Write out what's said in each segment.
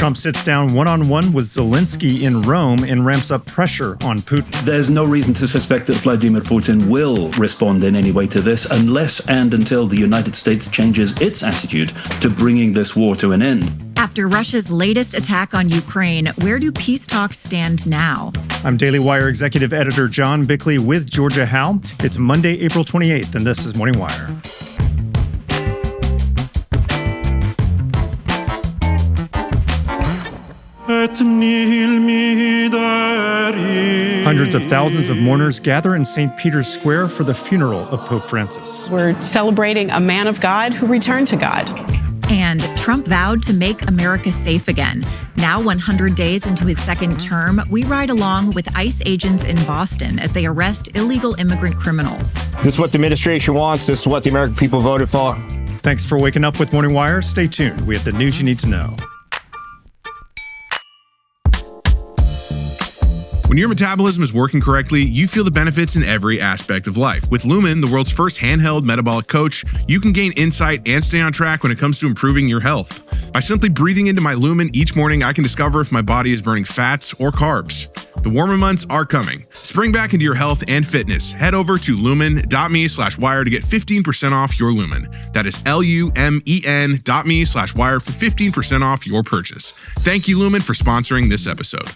Trump sits down one-on-one with Zelensky in Rome and ramps up pressure on Putin. There's no reason to suspect that Vladimir Putin will respond in any way to this unless and until the United States changes its attitude to bringing this war to an end. After Russia's latest attack on Ukraine, where do peace talks stand now? I'm Daily Wire Executive Editor John Bickley with Georgia Howe. It's Monday, April 28th, and this is Morning Wire. Hundreds of thousands of mourners gather in St. Peter's Square for the funeral of Pope Francis. We're celebrating a man of God who returned to God. And Trump vowed to make America safe again. Now, 100 days into his second term, we ride along with ICE agents in Boston as they arrest illegal immigrant criminals. This is what the administration wants. This is what the American people voted for. Thanks for waking up with Morning Wire. Stay tuned. We have the news you need to know. When your metabolism is working correctly, you feel the benefits in every aspect of life. With Lumen, the world's first handheld metabolic coach, you can gain insight and stay on track when it comes to improving your health. By simply breathing into my Lumen each morning, I can discover if my body is burning fats or carbs. The warmer months are coming. Spring back into your health and fitness. Head over to lumen.me/wire to get 15% off your Lumen. That is lumen.me/wire for 15% off your purchase. Thank you, Lumen, for sponsoring this episode.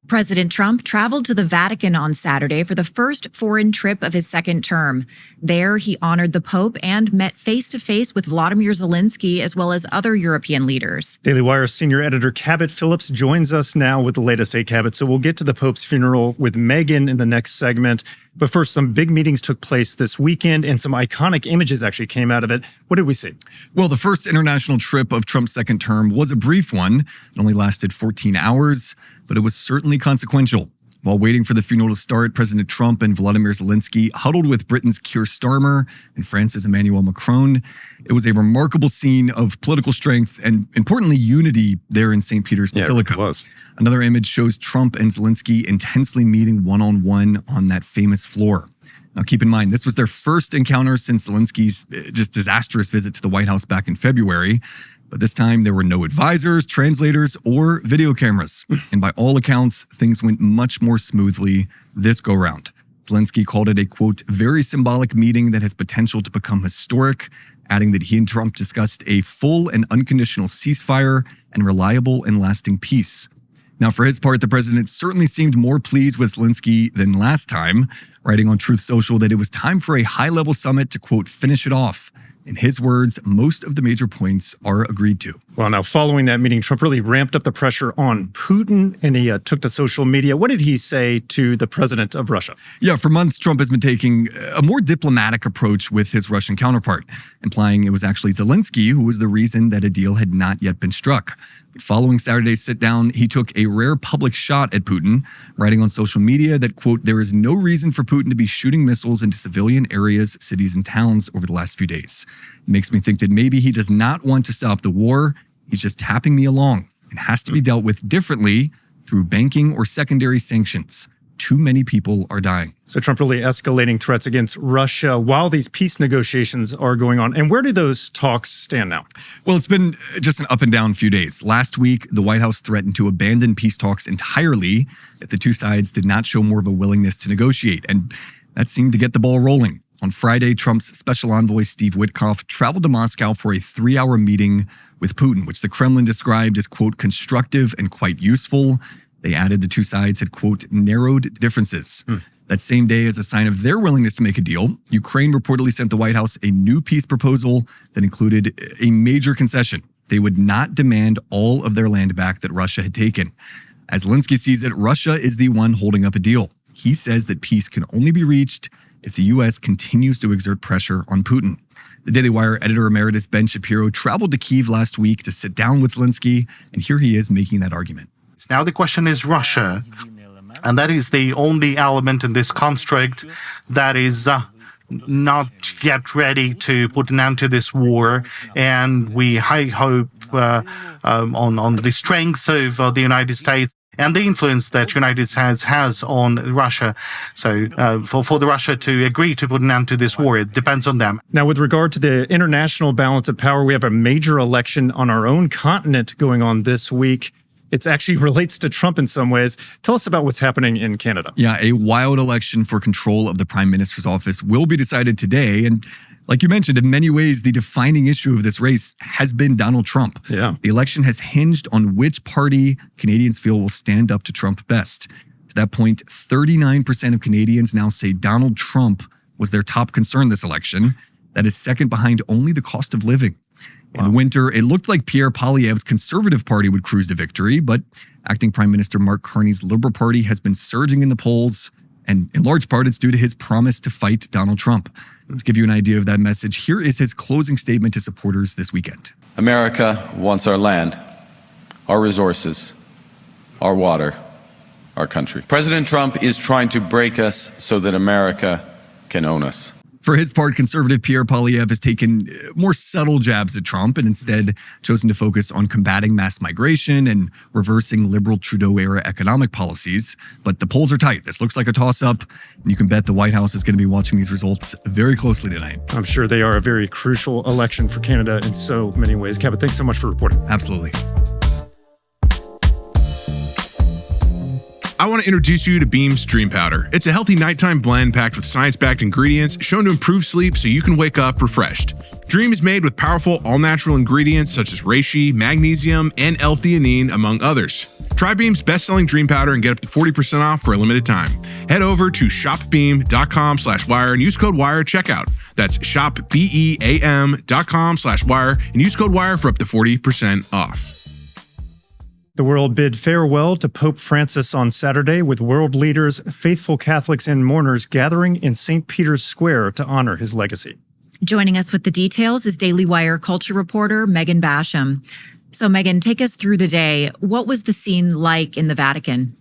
President Trump traveled to the Vatican on Saturday for the first foreign trip of his second term. There, he honored the Pope and met face-to-face with Volodymyr Zelensky as well as other European leaders. Daily Wire senior editor Cabot Phillips joins us now with the latest. Hey, Cabot. So we'll get to the Pope's funeral with Meghan in the next segment. But first, some big meetings took place this weekend and some iconic images actually came out of it. What did we see? Well, the first international trip of Trump's second term was a brief one. It only lasted 14 hours, but it was certainly consequential. While waiting for the funeral to start, President Trump and Volodymyr Zelensky huddled with Britain's Keir Starmer and France's Emmanuel Macron. It was a remarkable scene of political strength and, importantly, unity there in St. Peter's Basilica. It was. Another image shows Trump and Zelensky intensely meeting one-on-one on that famous floor. Now, keep in mind, this was their first encounter since Zelensky's just disastrous visit to the White House back in February. But this time, there were no advisors, translators, or video cameras. And by all accounts, things went much more smoothly this go-round. Zelensky called it a, quote, very symbolic meeting that has potential to become historic, adding that he and Trump discussed a full and unconditional ceasefire and reliable and lasting peace. Now, for his part, the president certainly seemed more pleased with Zelensky than last time, writing on Truth Social that it was time for a high-level summit to, quote, finish it off. In his words, most of the major points are agreed to. Well, now, following that meeting, Trump really ramped up the pressure on Putin, and he took to social media. What did he say to the president of Russia? Yeah, for months, Trump has been taking a more diplomatic approach with his Russian counterpart, implying it was actually Zelensky who was the reason that a deal had not yet been struck. But following Saturday's sit-down, he took a rare public shot at Putin, writing on social media that, quote, there is no reason for Putin to be shooting missiles into civilian areas, cities, and towns over the last few days. It makes me think that maybe he does not want to stop the war. He's just tapping me along. It has to be dealt with differently through banking or secondary sanctions. Too many people are dying. So Trump really escalating threats against Russia while these peace negotiations are going on. And where do those talks stand now? Well, it's been just an up and down few days. Last week, the White House threatened to abandon peace talks entirely if the two sides did not show more of a willingness to negotiate. And that seemed to get the ball rolling. On Friday, Trump's special envoy, Steve Witkoff, traveled to Moscow for a 3-hour meeting with Putin, which the Kremlin described as, quote, constructive and quite useful. They added the two sides had, quote, narrowed differences. That same day, as a sign of their willingness to make a deal, Ukraine reportedly sent the White House a new peace proposal that included a major concession. They would not demand all of their land back that Russia had taken. As Zelensky sees it, Russia is the one holding up a deal. He says that peace can only be reached if the U.S. continues to exert pressure on Putin. The Daily Wire editor emeritus Ben Shapiro traveled to Kyiv last week to sit down with Zelensky, and here he is making that argument. Now the question is Russia, and that is the only element in this construct that is not yet ready to put an end to this war, and we hope on the strength of the United States and the influence that the United States has on Russia. So for the Russia to agree to put an end to this war, it depends on them. Now, with regard to the international balance of power, we have a major election on our own continent going on this week. It actually relates to Trump in some ways. Tell us about what's happening in Canada. Yeah, a wild election for control of the Prime Minister's office will be decided today. And like you mentioned, in many ways, the defining issue of this race has been Donald Trump. Yeah. The election has hinged on which party Canadians feel will stand up to Trump best. To that point, 39% of Canadians now say Donald Trump was their top concern this election. That is second behind only the cost of living. In the winter, it looked like Pierre Poilievre's Conservative Party would cruise to victory, but acting Prime Minister Mark Carney's Liberal Party has been surging in the polls, and in large part, it's due to his promise to fight Donald Trump. To give you an idea of that message, here is his closing statement to supporters this weekend. America wants our land, our resources, our water, our country. President Trump is trying to break us so that America can own us. For his part, conservative Pierre Poilievre has taken more subtle jabs at Trump and instead chosen to focus on combating mass migration and reversing liberal Trudeau-era economic policies. But the polls are tight. This looks like a toss-up, and you can bet the White House is going to be watching these results very closely tonight. I'm sure they are a very crucial election for Canada in so many ways. Cabot, thanks so much for reporting. Absolutely. I want to introduce you to Beam's Dream Powder. It's a healthy nighttime blend packed with science-backed ingredients shown to improve sleep so you can wake up refreshed. Dream is made with powerful all-natural ingredients such as reishi, magnesium, and L-theanine, among others. Try Beam's best-selling Dream Powder and get up to 40% off for a limited time. Head over to shopbeam.com/wire and use code WIRE at checkout. That's shopbeam.com/wire and use code WIRE for up to 40% off. The world bid farewell to Pope Francis on Saturday, with world leaders, faithful Catholics, and mourners gathering in St. Peter's Square to honor his legacy. Joining us with the details is Daily Wire culture reporter Megan Basham. So, Megan, take us through the day. What was the scene like in the Vatican?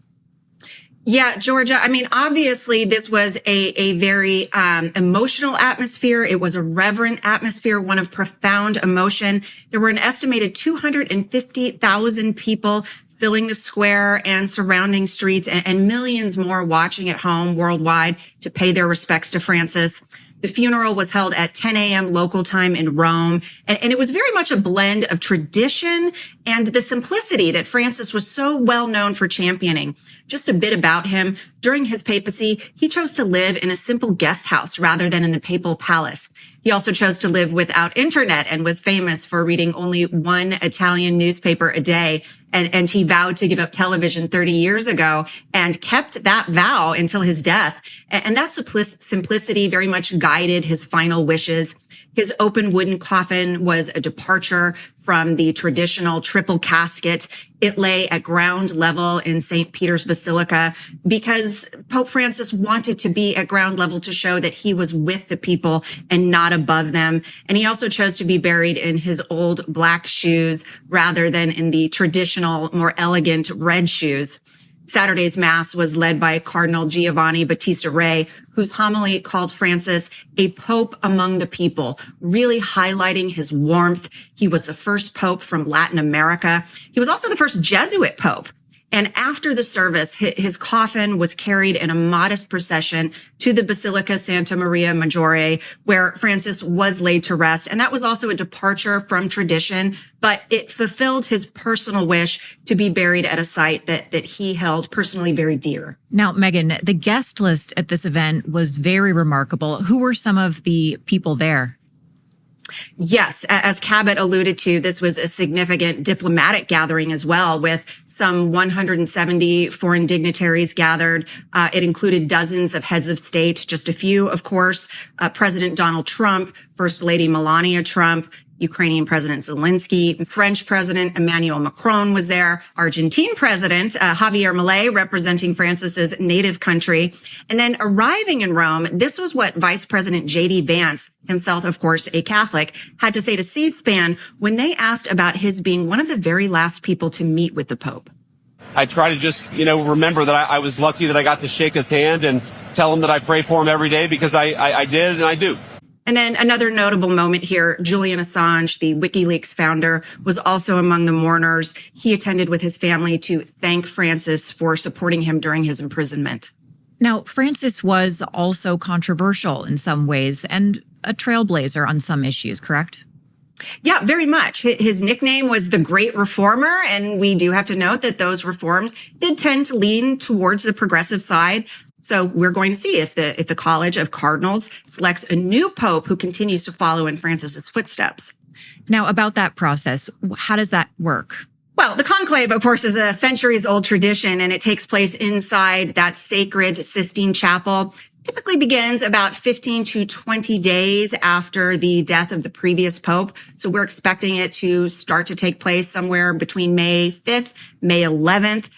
Yeah, Georgia. I mean, obviously, this was a very emotional atmosphere. It was a reverent atmosphere, one of profound emotion. There were an estimated 250,000 people filling the square and surrounding streets, and millions more watching at home worldwide to pay their respects to Francis. The funeral was held at 10 a.m. local time in Rome, and it was very much a blend of tradition and the simplicity that Francis was so well known for championing. Just a bit about him. During his papacy, he chose to live in a simple guest house rather than in the papal palace. He also chose to live without internet and was famous for reading only one Italian newspaper a day. And he vowed to give up television 30 years ago and kept that vow until his death. And that simplicity very much guided his final wishes. His open wooden coffin was a departure from the traditional triple casket. It lay at ground level in St. Peter's Basilica because Pope Francis wanted to be at ground level to show that he was with the people and not above them. And he also chose to be buried in his old black shoes rather than in the traditional, more elegant red shoes. Saturday's Mass was led by Cardinal Giovanni Battista Re, whose homily called Francis a pope among the people, really highlighting his warmth. He was the first pope from Latin America. He was also the first Jesuit pope. And after the service, his coffin was carried in a modest procession to the Basilica Santa Maria Maggiore, where Francis was laid to rest. And that was also a departure from tradition, but it fulfilled his personal wish to be buried at a site that he held personally very dear. Now, Megan, the guest list at this event was very remarkable. Who were some of the people there? Yes, as Cabot alluded to, this was a significant diplomatic gathering as well, with some 170 foreign dignitaries gathered. It included dozens of heads of state, just a few, of course, President Donald Trump, First Lady Melania Trump, Ukrainian President Zelensky, French President Emmanuel Macron was there, Argentine President Javier Milei representing Francis's native country. And then arriving in Rome, this was what Vice President J.D. Vance, himself, of course, a Catholic, had to say to C-SPAN when they asked about his being one of the very last people to meet with the Pope. I try to just, remember that I was lucky that I got to shake his hand and tell him that I pray for him every day because I did and I do. And then another notable moment here, Julian Assange, the WikiLeaks founder, was also among the mourners. He attended with his family to thank Francis for supporting him during his imprisonment. Now, Francis was also controversial in some ways and a trailblazer on some issues, correct? Yeah, very much. His nickname was the Great Reformer, and we do have to note that those reforms did tend to lean towards the progressive side. So we're going to see if the College of Cardinals selects a new pope who continues to follow in Francis's footsteps. Now, about that process, how does that work? Well, the conclave, of course, is a centuries-old tradition, and it takes place inside that sacred Sistine Chapel. Typically begins about 15 to 20 days after the death of the previous pope. So we're expecting it to start to take place somewhere between May 5th, May 11th.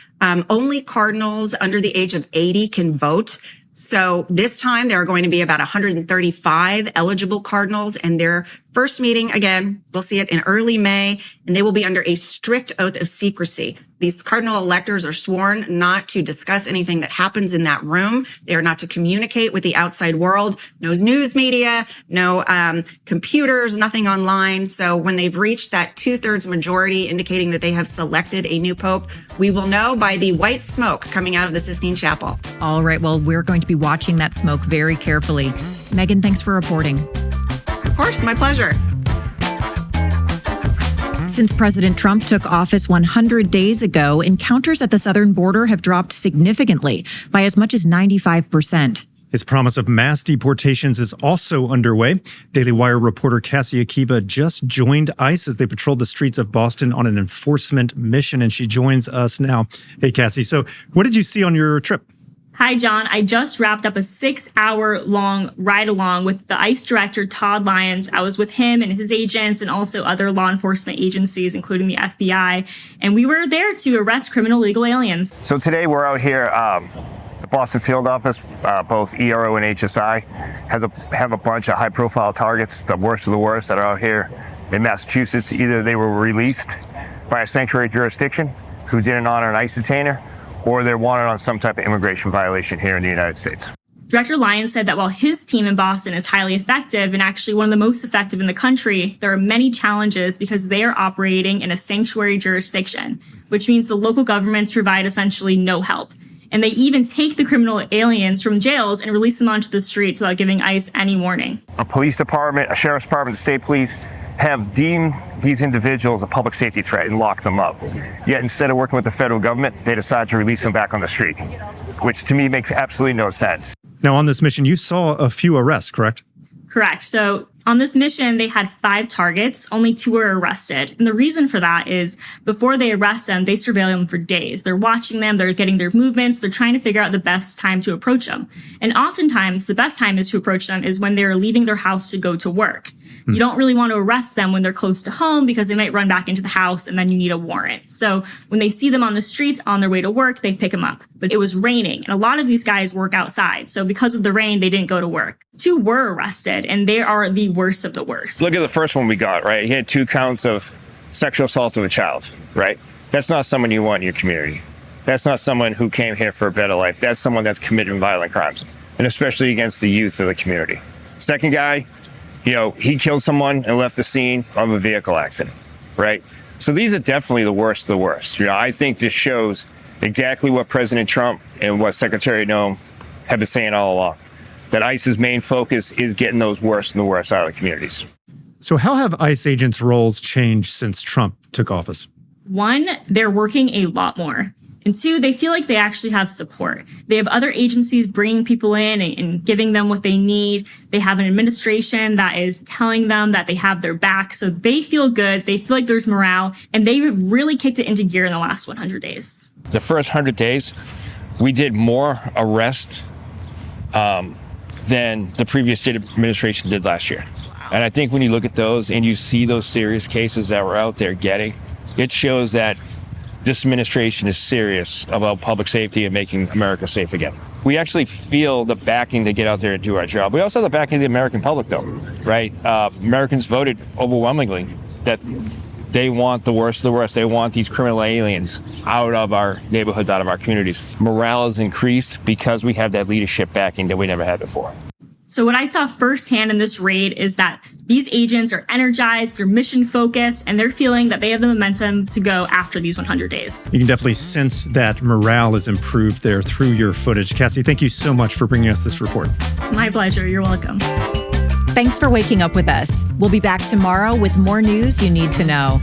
Only cardinals under the age of 80 can vote. So this time there are going to be about 135 eligible cardinals, and their first meeting, again, we'll see it in early May, and they will be under a strict oath of secrecy. These cardinal electors are sworn not to discuss anything that happens in that room. They are not to communicate with the outside world. No news media, no computers, nothing online. So when they've reached that 2/3 majority indicating that they have selected a new pope, we will know by the white smoke coming out of the Sistine Chapel. All right. Well, we're going to be watching that smoke very carefully. Megan, thanks for reporting. Of course, my pleasure. Since President Trump took office 100 days ago, encounters at the southern border have dropped significantly by as much as 95%. His promise of mass deportations is also underway. Daily Wire reporter Cassie Akiva just joined ICE as they patrolled the streets of Boston on an enforcement mission, and she joins us now. Hey, Cassie. So what did you see on your trip? Hi, John. I just wrapped up a 6-hour-long ride-along with the ICE director, Todd Lyons. I was with him and his agents and also other law enforcement agencies, including the FBI. And we were there to arrest criminal illegal aliens. So today we're out here, the Boston field office, both ERO and HSI, have a bunch of high-profile targets, the worst of the worst, that are out here in Massachusetts. Either they were released by a sanctuary jurisdiction who didn't honor an ICE detainer, or they're wanted on some type of immigration violation here in the United States. Director Lyons said that while his team in Boston is highly effective and actually one of the most effective in the country, there are many challenges because they are operating in a sanctuary jurisdiction, which means the local governments provide essentially no help. And they even take the criminal aliens from jails and release them onto the streets without giving ICE any warning. A police department, a sheriff's department, the state police have deemed these individuals a public safety threat and locked them up. Yet instead of working with the federal government, they decide to release them back on the street, which to me makes absolutely no sense. Now, on this mission, you saw a few arrests, correct? Correct. So on this mission, they had 5 targets. Only 2 were arrested. And the reason for that is before they arrest them, they surveil them for days. They're watching them. They're getting their movements. They're trying to figure out the best time to approach them. And oftentimes, the best time is to approach them is when they're leaving their house to go to work. You don't really want to arrest them when they're close to home because they might run back into the house and then you need a warrant. So when they see them on the streets on their way to work, they pick them up. But it was raining and a lot of these guys work outside. So because of the rain, they didn't go to work. 2 were arrested and they are the worst of the worst. Look at the first one we got, right? He had 2 counts of sexual assault of a child, right? That's not someone you want in your community. That's not someone who came here for a better life. That's someone that's committed violent crimes, and especially against the youth of the community. Second guy, he killed someone and left the scene of a vehicle accident, right? So these are definitely the worst of the worst. I think this shows exactly what President Trump and what Secretary Noem have been saying all along, that ICE's main focus is getting those worst and the worst out of the communities. So how have ICE agents' roles changed since Trump took office? 1, they're working a lot more. And 2, they feel like they actually have support. They have other agencies bringing people in and giving them what they need. They have an administration that is telling them that they have their back. So they feel good. They feel like there's morale. And they really kicked it into gear in the last 100 days. The first 100 days, we did more arrests than the previous state administration did last year. Wow. And I think when you look at those and you see those serious cases that we're out there getting, it shows that this administration is serious about public safety and making America safe again. We actually feel the backing to get out there and do our job. We also have the backing of the American public, though, right? Americans voted overwhelmingly that they want the worst of the worst. They want these criminal aliens out of our neighborhoods, out of our communities. Morale has increased because we have that leadership backing that we never had before. So what I saw firsthand in this raid is that these agents are energized, they're mission focused, and they're feeling that they have the momentum to go after these 100 days. You can definitely sense that morale is improved there through your footage. Cassie, thank you so much for bringing us this report. My pleasure. You're welcome. Thanks for waking up with us. We'll be back tomorrow with more news you need to know.